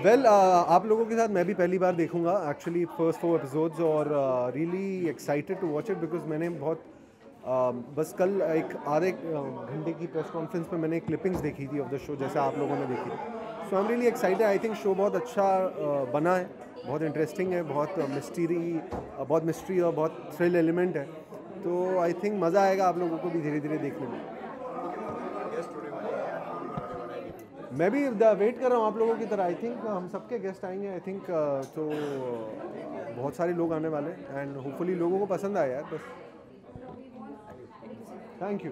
आप लोगों के साथ मैं भी पहली बार देखूंगा एक्चुअली फर्स्ट 4 एपिसोड्स और really excited to watch it because मैंने बहुत बस कल एक आधे घंटे की प्रेस कॉन्फ्रेंस में मैंने क्लिपिंग्स देखी थी ऑफ द शो जैसे आप लोगों ने देखी थी। So I am really excited. I think show बहुत अच्छा बना है, बहुत इंटरेस्टिंग है, बहुत मिस्ट्री और बहुत थ्रिल एलिमेंट है। तो आई थिंक मज़ा आएगा आप लोगों को भी धीरे धीरे देखने में। मैं भी वेट कर रहा हूँ आप लोगों की तरह। आई थिंक हम सबके गेस्ट आएंगे। आई थिंक तो बहुत सारे लोग आने वाले एंड होपफुली लोगों को पसंद आए यार। बस थैंक यू।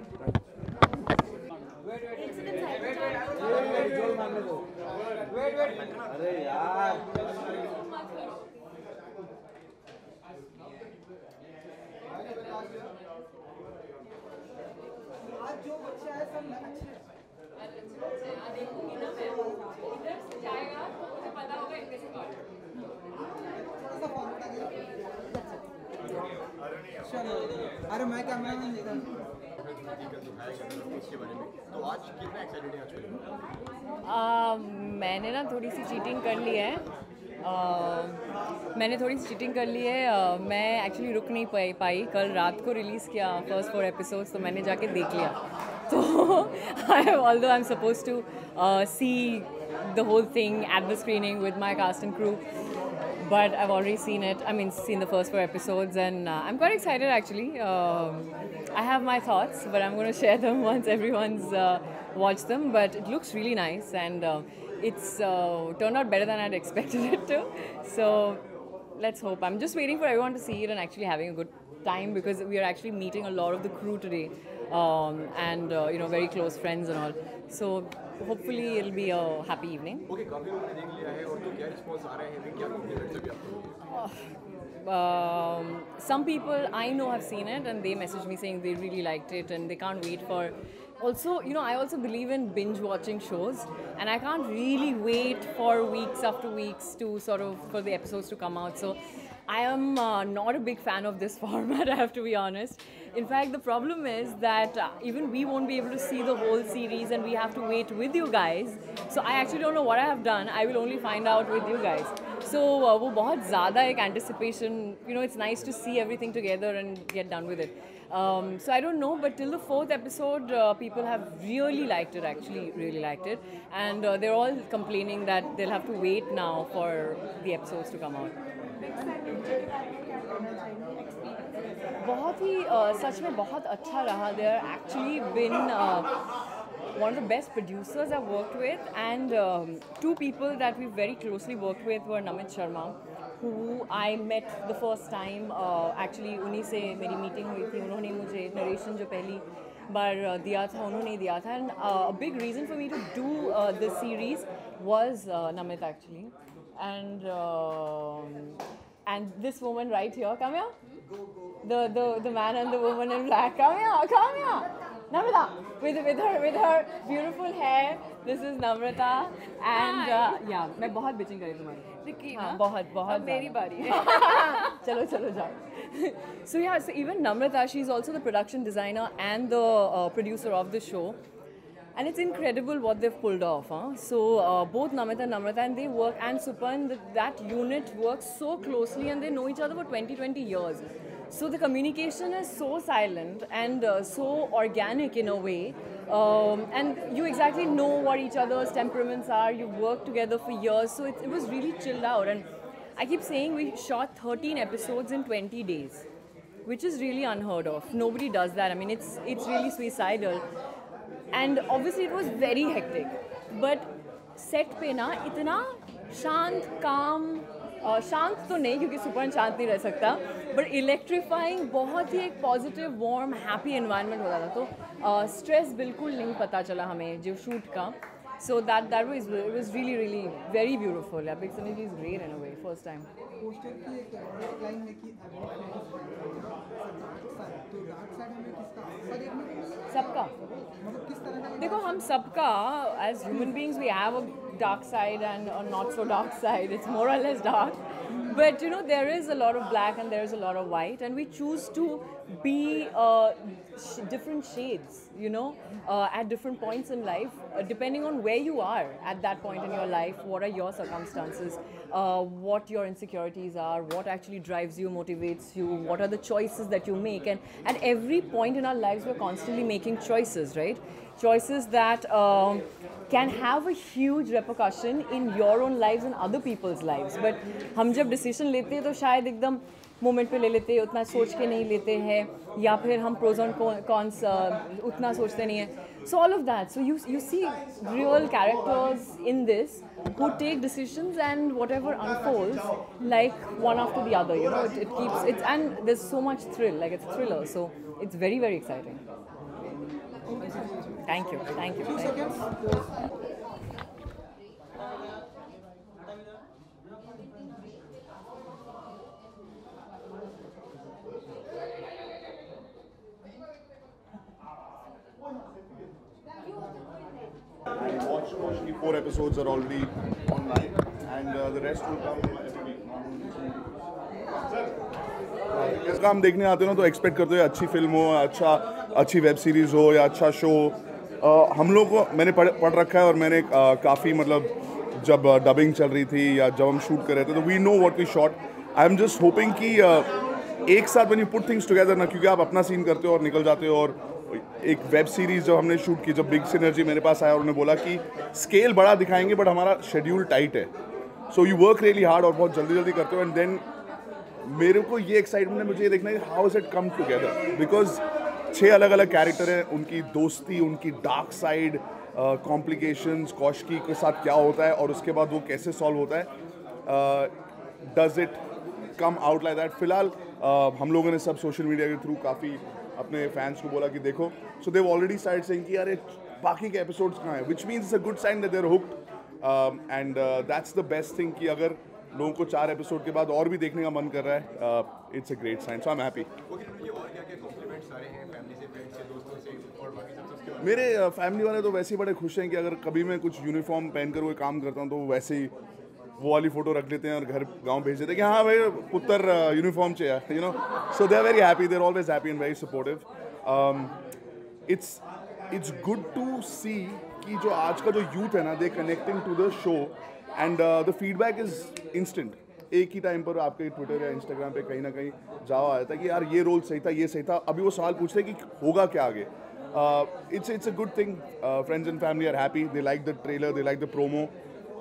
अरे यार आज जो बच्चे आए सब अच्छे देखूंगी ना मैं इधर से जाएगा तो मुझे पता होगा इनके से कौन थोड़ा सा फॉरवर्ड आ गया। चलो अरे मैं कैमरामैन इधर तो आज कितना एक्साइटेड है एक्चुअली? मैंने ना थोड़ी सी चीटिंग कर ली है। मैं एक्चुअली रुक नहीं पाई। कल रात को रिलीज़ किया फर्स्ट 4 एपिसोड्स, तो मैंने जाके देख लिया। तो although I'm supposed to see the whole thing at the screening with my cast and crew, but I've already seen it. Seen the first 4 episodes, and I'm quite excited actually. I have my thoughts, but I'm going to share them once everyone's watched them. But it looks really nice, and it's turned out better than I'd expected it to. So let's hope. I'm just waiting for everyone to see it and actually having a good time, because we are actually meeting a lot of the crew today, and very close friends and all. So hopefully it'll be a happy evening. Okay, काफी लोगों ने देख लिया है और तो क्या response आ रहे हैं, क्या कॉम्प्लीमेंट्स अभी आपको? Some people I know have seen it and they messaged me saying they really liked it and they can't wait for. Also, I also believe in binge watching shows, and I can't really wait for weeks after weeks to for the episodes to come out. So I am not a big fan of this format, I have to be honest. In fact, the problem is that even we won't be able to see the whole series, and we have to wait with you guys. So I actually don't know what I have done. I will only find out with you guys. So वो बहुत ज़्यादा एक anticipation. It's nice to see everything together and get done with it. So I don't know, but till the 4th episode, people have really liked it, actually really liked it. And they're all complaining that they'll have to wait now for the episodes to come out. बहुत ही सच में बहुत अच्छा रहा. There actually been one of the best producers I've worked with, and 2 people that we've very closely worked with were Namit Sharma, who I met the first time. Actually उन्हीं से मेरी meeting हुई थी. उन्होंने मुझे नरेशन जो पहली बार दिया था उन्होंने दिया था, and a big reason for me to do this series was Namit actually, and this woman right here, come here, the man and the woman in black, come here, Namrata, with her beautiful hair. This is Namrata, and yeah, मैं बहुत bitching करी तुम्हारी. हाँ, बहुत मेरी बारी है. चलो जाओ. So yeah, so even Namrata, she's also the production designer and the producer of the show. And it's incredible what they've pulled off. So both Namit and Namrata, and they work, and Supan, that unit works so closely, and they know each other for 20 years. So the communication is so silent and so organic in a way. And you exactly know what each other's temperaments are. You've worked together for years. So it was really chilled out. And I keep saying we shot 13 episodes in 20 days, which is really unheard of. Nobody does that. It's really suicidal. And obviously it was very hectic, but set पे ना इतना शांत काम, शांत तो नहीं क्योंकि सुपन शांत नहीं रह सकता, but electrifying, बहुत ही एक positive, warm, happy environment होता था. तो stress बिल्कुल नहीं पता चला हमें जो shoot का. So that was really very beautiful. Yeah, Big Sunny is great in a way, first time. Poster की एक लाइन है कि तो डार्क साइड हमें किसका अच्छा देखने को मिला? सबका. मतलब किस तरह का? देखो हम सबका, as human beings we have a dark side and a not so dark side. It's more or less dark, But you know, there is a lot of black and there is a lot of white, and we choose to be different shades, you know, at different points in life, depending on where you are at that point in your life, what are your circumstances, what your insecurities are, what actually drives you, motivates you, what are the choices that you make. And at every point in our lives, we're constantly making choices, right? Choices that can have a huge repercussion in your own lives and other people's lives. But हम जब decision लेते हैं तो शायद एकदम moment पे ले लेते हैं, उतना सोच के नहीं लेते हैं, या फिर हम pros and cons उतना सोचते नहीं हैं. So all of that. So you see real characters in this who take decisions, and whatever unfolds like one after the other. You know, it keeps it, and there's so much thrill. Like it's a thriller. So it's very, very exciting. Thank you. Thank you. Thank you. And watch mostly 4 episodes are already online, and the rest will come every week. इस काम देखने आते हो ना तो expect करते हो अच्छी फिल्म हो, अच्छी वेब सीरीज़ हो या अच्छा शो हो. हम लोग को मैंने पढ़ रखा है, और मैंने काफ़ी मतलब जब डबिंग चल रही थी या जब हम शूट कर रहे थे तो we know what we shot. I am just hoping कि एक साथ when you put things together ना, क्योंकि आप अपना सीन करते हो और निकल जाते हो, और एक वेब सीरीज़ जब हमने शूट की, जब बिग सिनर्जी मेरे पास आया और उन्होंने बोला कि स्केल बड़ा दिखाएंगे बट हमारा शेड्यूल टाइट है, so you work really hard और बहुत जल्दी करते हो. एंड देन मेरे को ये एक्साइटमेंट है, मुझे ये देखना है how is it come together, because 6 अलग अलग कैरेक्टर हैं, उनकी दोस्ती, उनकी डार्क साइड, कॉम्प्लिकेशंस, कौशिकी के साथ क्या होता है और उसके बाद वो कैसे सॉल्व होता है. Does it come out like that. फिलहाल हम लोगों ने सब सोशल मीडिया के थ्रू काफ़ी अपने फैंस को बोला कि देखो, so Dev already started saying कि अरे बाकी के एपिसोड्स कहाँ हैं, which means it's a good sign that they are hooked. And that's the best thing कि अगर लोगों को 4 एपिसोड के बाद और भी देखने का मन कर रहा है, it's a great sign. So I am happy. मेरे फैमिली वाले तो वैसे ही बड़े खुश हैं कि अगर कभी मैं कुछ यूनिफॉर्म पहनकर कोई काम करता हूँ तो वैसे ही वो वाली फोटो रख लेते हैं और घर गांव भेज देते हैं कि हाँ भाई पुत्र यूनिफॉर्म चाहिए, you know. So they are very happy, they are always happy and very supportive. It's good to see कि जो आज का जो यूथ है ना, they connecting to the show, and the feedback is instant. एक ही टाइम पर आपके ट्विटर या इंस्टाग्राम पे कहीं ना कहीं जवाब आया था कि यार ये रोल सही था, ये सही था. अभी वो सवाल पूछते हैं कि होगा क्या आगे. It's a good thing. Friends and family are happy, they like the trailer, they like the promo.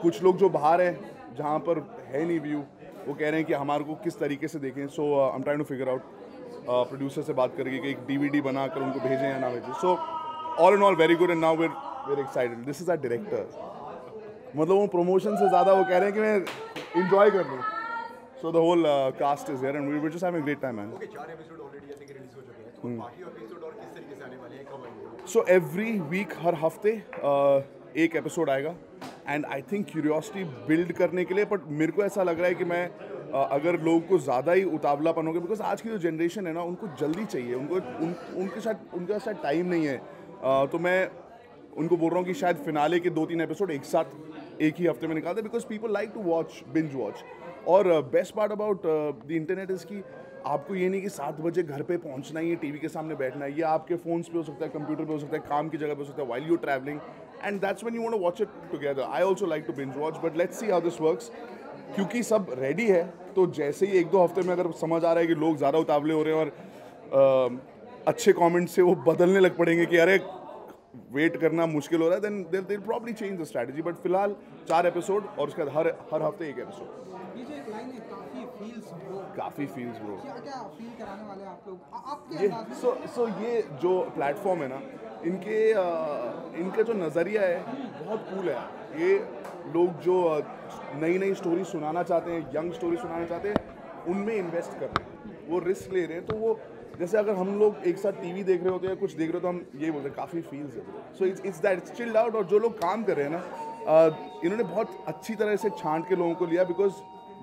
कुछ लोग जो बाहर हैं जहाँ पर है नहीं व्यू, वो कह रहे हैं कि हमारे को किस तरीके से देखें. So I am trying to figure out, producer से बात करके कि एक DVD बनाकर उनको भेजें या ना भेजें. So all in all very good, and now we're excited. This is our director, मतलब वो प्रमोशन से ज़्यादा वो कह रहे हैं कि मैं इंजॉय कर लूँ. So the whole cast is here and we will just having a great time, man. Okay, 4 episode already I think release हो चुके हैं, तो बाकी एपिसोड और किस तरीके से आने वाले हैं, कब आएंगे? सो एवरी वीक, हर हफ्ते एक एपिसोड आएगा, and I think curiosity build करने के लिए. बट मेरे को ऐसा लग रहा है कि मैं अगर लोगों को ज़्यादा ही उतावलापन हो गया, बिकॉज आज की जो जनरेशन है ना, उनको जल्दी चाहिए, उनके साथ टाइम नहीं है. तो मैं उनको बोल रहा हूँ कि शायद फिनाले के 2-3 एपिसोड एक साथ एक ही हफ्ते में निकाल दें, because people like to watch, binge watch. और best part about the internet is कि आपको ये नहीं कि 7 बजे घर पे पहुंचना ही है, टीवी के सामने बैठना है. ये आपके फ़ोन्स पे हो सकता है, कंप्यूटर पे हो सकता है, काम की जगह पे हो सकता है, while you're traveling, and that's when you want to watch it together. I also like to binge watch, but let's see how this works. क्योंकि सब रेडी है, तो जैसे ही 1-2 हफ्ते में अगर समझ आ रहा है कि लोग ज़्यादा उतावले हो रहे हैं और अच्छे कमेंट से वो बदलने लग पड़ेंगे कि अरे वेट करना मुश्किल हो रहा है, then they'll probably change the strategy. But फिलहाल 4 एपिसोड और उसके बाद हर हफ्ते एक एपिसोड. ये जो एक लाइन है, काफ़ी फील्स ब्रो, क्या फील कराने वाले आप लोग आपके अंदाज में? सो ये जो प्लेटफॉर्म है ना, इनका जो नज़रिया है बहुत कूल है. ये लोग जो नई स्टोरी सुनाना चाहते हैं, यंग स्टोरी सुनाना चाहते हैं, उनमें इन्वेस्ट कर रहे हैं, वो रिस्क ले रहे हैं. तो वो जैसे अगर हम लोग एक साथ टीवी देख रहे होते हैं, कुछ देख रहे हो, तो हम ये बोलते हैं काफ़ी फील्स है. So it's that, it's chilled out. और जो लोग काम कर रहे हैं ना, इन्होंने बहुत अच्छी तरह से छांट के लोगों को लिया, बिकॉज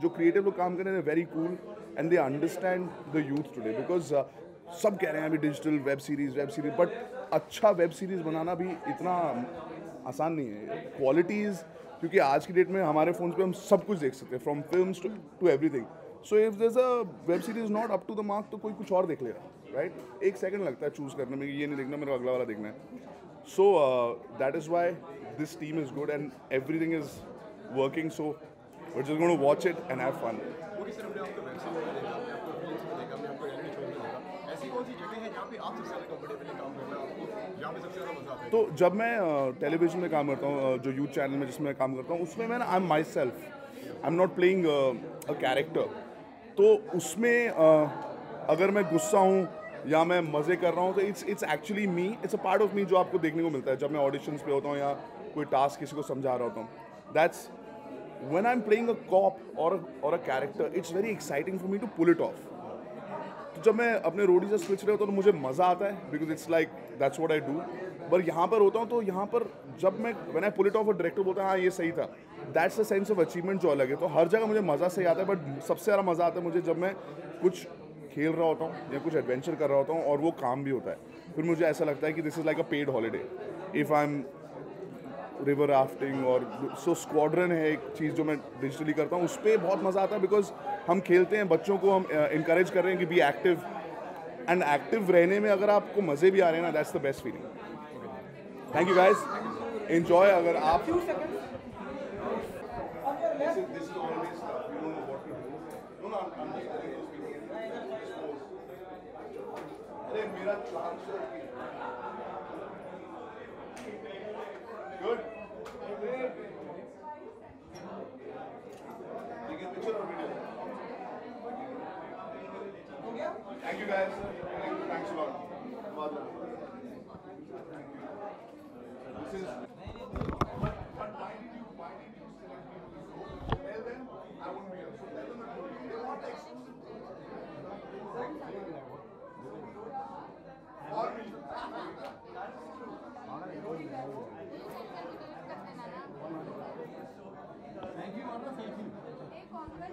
जो क्रिएटिव लोग काम कर रहे हैं very cool and they understand the youth today. Because सब कह रहे हैं अभी डिजिटल वेब सीरीज़, बट अच्छा वेब सीरीज़ बनाना भी इतना आसान नहीं है. क्वालिटीज़, क्योंकि आज की डेट में हमारे फ़ोन पे हम सब कुछ देख सकते हैं, from films to everything. So if there is a web series not up to the mark तो कोई कुछ और देख लेगा, राइट? 1 सेकंड लगता है चूज़ करने में, ये नहीं देखना, मेरे को अगला वाला देखना है. So that is why this team is good and everything is working. So we are just going to watch it and have fun. वो किस तरह हमने आपको वेब सीरीज में देखा, हमने आपको रील्स में देखा, हमने आपको रियलिटी शो में देखा, ऐसी कौन सी जगह है जहाँ पे आप सबसे ज़्यादा कंफर्टेबली काम करना है, आपको जहाँ पे सबसे ज़्यादा मजा आता है? तो जब मैं टेलीविजन में काम करता हूँ, जो यूथ चैनल में जिसमें मैं काम करता हूँ, उसमें मैं ना I am my self, I am not playing a character. तो उसमें अगर मैं गुस्सा हूँ या मैं मज़े कर रहा हूँ तो it's actually me, it's a part of me जो आपको देखने को मिलता है जब मैं ऑडिशंस पे होता हूँ या कोई टास्क किसी को समझा रहा होता हूँ. That's when I am playing a cop और a character, it's very exciting for me to pull it off. तो जब मैं अपने रोडी से स्विच रहे होता हूँ तो मुझे मज़ा आता है, because it's like that's what I do. पर यहाँ पर होता हूँ तो यहाँ पर जब मैं when I pull it off और डायरेक्टर बोलता है हाँ ये सही था, that's the sense of achievement जो अलग है. तो हर जगह मुझे मज़ा सही आता है, बट सबसे ज़्यादा मज़ा आता है मुझे जब मैं कुछ खेल रहा होता हूँ या कुछ एडवेंचर कर रहा होता हूँ और वो काम भी होता है. फिर मुझे ऐसा लगता है कि this is like a paid holiday. If I am river rafting और सो स्क्वाड्रन है एक चीज़ जो मैं डिजिटली करता हूँ, उस पर बहुत मज़ा आता है बिकॉज हम खेलते हैं, बच्चों को हम इंकरेज कर रहे हैं कि बी एक्टिव. एंड एक्टिव रहने में अगर आपको मज़े भी आ रहे हैं ना, that's the best feeling. Thank you guys, enjoy. अगर आप Good. Take a picture or video? Thank you guys. Thanks a lot. This is. But why did you tell them I won't be here? So tell them they want exclusive. For me.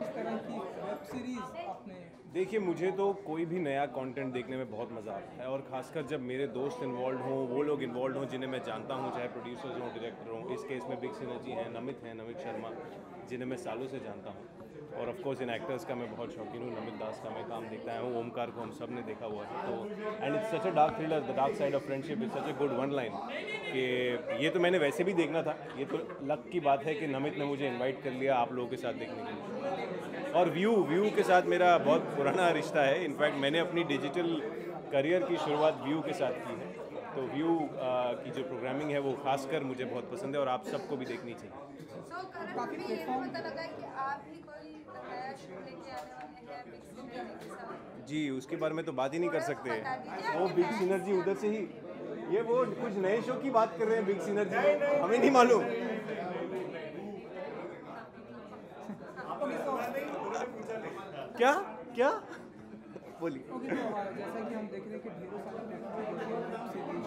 इस तरह की web series आपने देखिए, मुझे तो कोई भी नया कंटेंट देखने में बहुत मज़ा आता है, और ख़ासकर जब मेरे दोस्त इन्वॉल्व हों, वो लोग इन्वॉल्व हों जिन्हें मैं जानता हूँ, चाहे प्रोड्यूसर्स हों, डायरेक्टर हों. इस केस में बिग सिनर्जी हैं, नमित शर्मा, जिन्हें मैं सालों से जानता हूँ. और ऑफ कोर्स इन एक्टर्स का मैं बहुत शौकीन हूँ. नमित दास का मैं काम देखता हूँ, ओमकार को हम सब ने देखा हुआ है. तो and it's such a dark thriller, the dark side of friendship is such a good one line कि ये तो मैंने वैसे भी देखना था. ये तो लक की बात है कि नमित ने मुझे इन्वाइट कर लिया आप लोगों के साथ देखने के लिए. और व्यू के साथ मेरा बहुत पुराना रिश्ता है. इनफैक्ट मैंने अपनी डिजिटल करियर की शुरुआत व्यू के साथ की है. तो व्यू की जो प्रोग्रामिंग है वो खासकर मुझे बहुत पसंद है और आप सबको भी देखनी चाहिए. काफी प्लेटफॉर्म पता लगा है कि आप ही कोई नया शो लेके आने वाले हैं बिग सिनर्जी के साथ. जी, उसके बारे में तो बात ही नहीं कर सकते. वो बिग सिनर्जी उधर से ही, ये वो कुछ नए शो की बात कर रहे हैं बिग सिनर्जी, हमें नहीं मालूम. क्या क्या बोलिए. ओके, तो जैसा कि हम देख रहे हैं कि ढेरों सारे प्लेटफॉर्म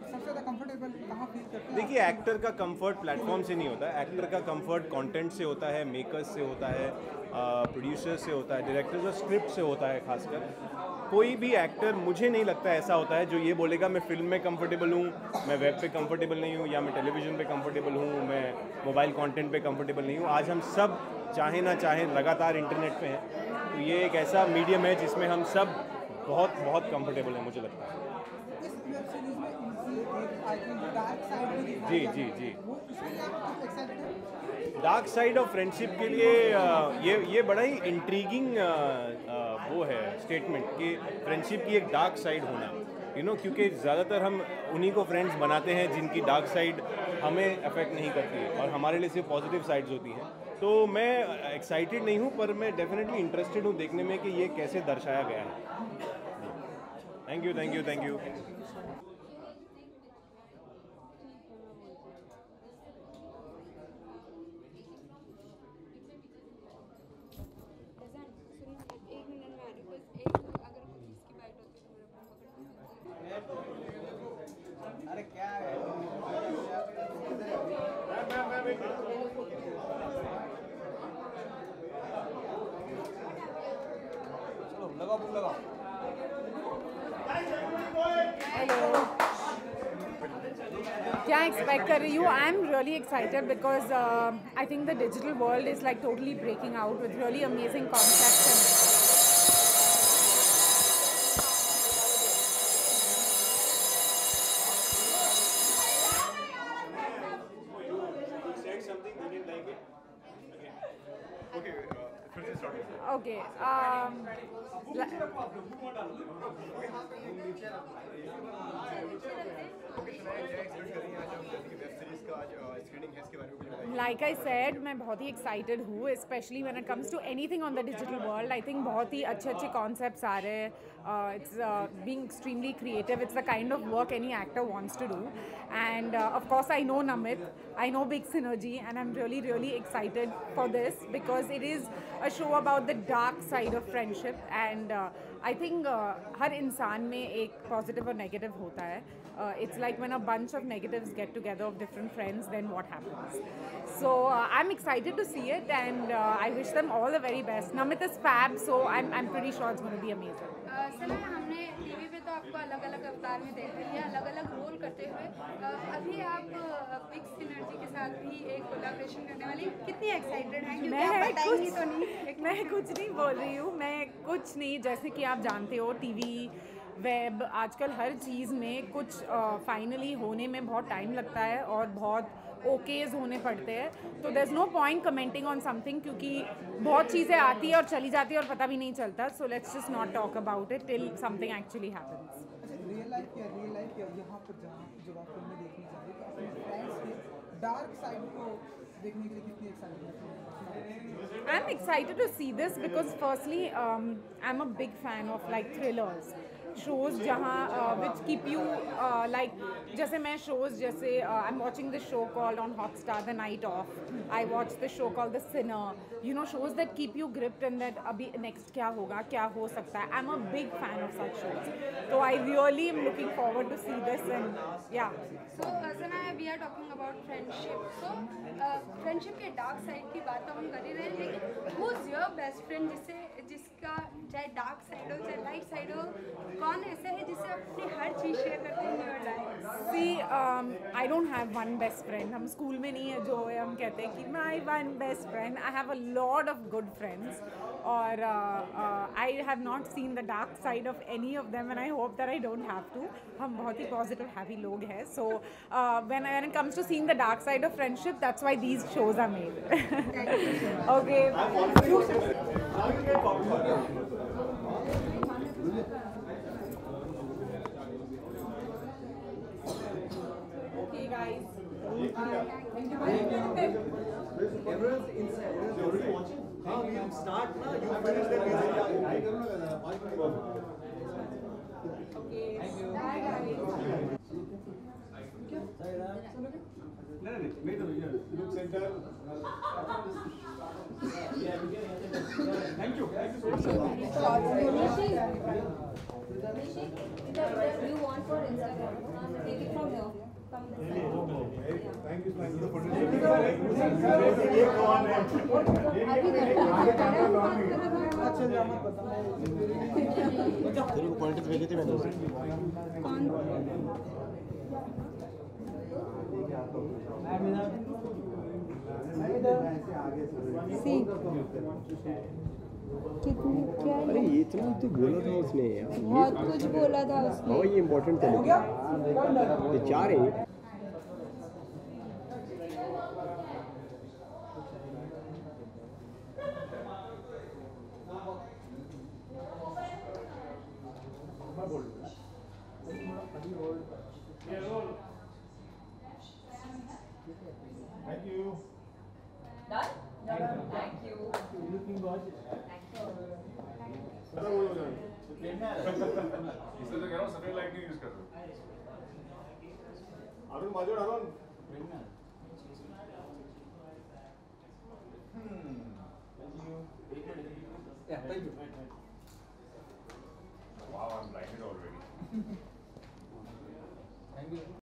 सबसे ज़्यादा कंफर्टेबल कहाँ फील करते हैं? देखिए, एक्टर का कंफर्ट प्लेटफॉर्म से नहीं होता है. एक्टर का कंफर्ट कंटेंट से होता है, मेकर्स से होता है, प्रोड्यूसर्स से होता है, डायरेक्टर्स और स्क्रिप्ट से होता है. खासकर कोई भी एक्टर, मुझे नहीं लगता ऐसा होता है जो ये बोलेगा मैं फिल्म में कंफर्टेबल हूँ, मैं वेब पे कंफर्टेबल नहीं हूँ, या मैं टेलीविज़न पे कंफर्टेबल हूँ, मैं मोबाइल कंटेंट पे कंफर्टेबल नहीं हूँ. आज हम सब चाहे ना चाहे लगातार इंटरनेट पे हैं. तो ये एक ऐसा मीडियम है जिसमें हम सब बहुत बहुत कंफर्टेबल हैं, मुझे लगता है. इस वेब सीरीज में इनकी एक आई थिंक डार्क साइड भी दिखाई जी जाती जी है. जी वो इसलिए आप एक्साइटेड हैं? डार्क साइड ऑफ फ्रेंडशिप के लिए ये बड़ा ही इंट्रीगिंग वो है स्टेटमेंट कि फ्रेंडशिप की एक डार्क साइड होना, क्योंकि ज़्यादातर हम उन्हीं को फ्रेंड्स बनाते हैं जिनकी डार्क साइड हमें अफेक्ट नहीं करती है और हमारे लिए सिर्फ पॉजिटिव साइड्स होती हैं. तो मैं एक्साइटेड नहीं हूँ, पर मैं डेफिनेटली इंटरेस्टेड हूँ देखने में कि ये कैसे दर्शाया गया है. Thank you. एक मिनट में आ रही बस. एक अगर कुछ इसकी बाइट होती तो मेरा फोन पकड़. अरे क्या है? चलो लगाओ. Hello. क्या एक्सपेक्ट कर रही हूँ? I am really excited because I think the digital world is like totally breaking out with really amazing concepts. Okay फिर से स्टार्ट करते Okay. Like I said, मैं बहुत ही excited हूँ, especially when it comes to anything on the digital world. I think बहुत ही अच्छे concepts आ रहे हैं. It's being extremely creative. It's the kind of work any actor wants to do. And of course, I know Namit, I know Big Synergy, and I'm really excited for this because it is a show about the dark side of friendship. And I think हर इंसान में एक positive और negative होता है. It's like when a bunch of negatives get together of different friends, then what happens? So I'm excited to see it, and I wish them all the very best. Namit is fab, so I'm pretty sure it's going to be amazing. सना, हमने TV पे तो आपको अलग अलग अवतार में देख लिया, अलग अलग रोल करते हुए. अभी आप बिग सिनर्जी के साथ भी एक कोलैबोरेशन करने वाली, कितनी एक्साइटेड हैं? क्योंकि आप बताएंगी तो नहीं. मैं कुछ नहीं बोल रही हूँ, मैं कुछ नहीं. जैसे कि आप जानते हो, टीवी, वेब, आजकल हर चीज़ में कुछ फाइनली होने में बहुत टाइम लगता है और बहुत ओकेज होने पड़ते हैं. तो there is no point commenting on something, क्योंकि बहुत चीज़ें आती है और चली जाती है और पता भी नहीं चलता. So let's just not talk about it till something actually happens. Real life क्या यहाँ पर जब आप फिल्में देखने जा रहे हो, तो अपने फ्रेंड्स के डार्क साइड को देखने के लिए कितनी एक्साइटेड हैं? I'm excited to see this because firstly I'm a big fan of like thrillers shows जहाँ which keep you like जैसे मैं shows जैसे I'm watching this show called on Hotstar The Night Of. I watched the show called The Sinner. You know, shows that keep you gripped and that अभी next क्या होगा, क्या हो सकता है. I'm a big fan of such shows. So I really am looking forward to see this and yeah. So Sana, we are talking about friendship. So friendship के dark side की बात तो हम कर ही रहे हैं, लेकिन who's your best friend जिसका चाहे dark side हो चाहे light side हो, कौन ऐसा है जिससे आप अपनी हर चीज़ शेयर करते हैं in your life? See, I don't have one best friend. हम स्कूल में नहीं है जो हम कहते हैं कि my one best friend. I have a lot of good friends और I have not seen the dark side of any of them and I hope that I don't have to. हम बहुत ही positive happy लोग हैं. So when it comes to seeing the dark side of friendship, that's why these shows are made. Okay. Okay, guys. Everyone's inside. You're already watching? हाँ, we'll start now. You finish the music. Okay. Bye, guys. Look center. Thank you. You want for Instagram? Take it from here. From this side. Thank you. तेरे को politics भेजे थे मैंने. अरे ये इतना तो बोला था उसने यार, बहुत कुछ बोला था उसने. हाँ ये इम्पोर्टेंट था, ये जा रहे हैं. Thank you. Done? Thank you. इससे तो कह रहा हूँ सफेद लाइट नहीं यूज कर रहे. Arun माजोड़ Arun. Yeah, thank you. Wow, I'm blinded already.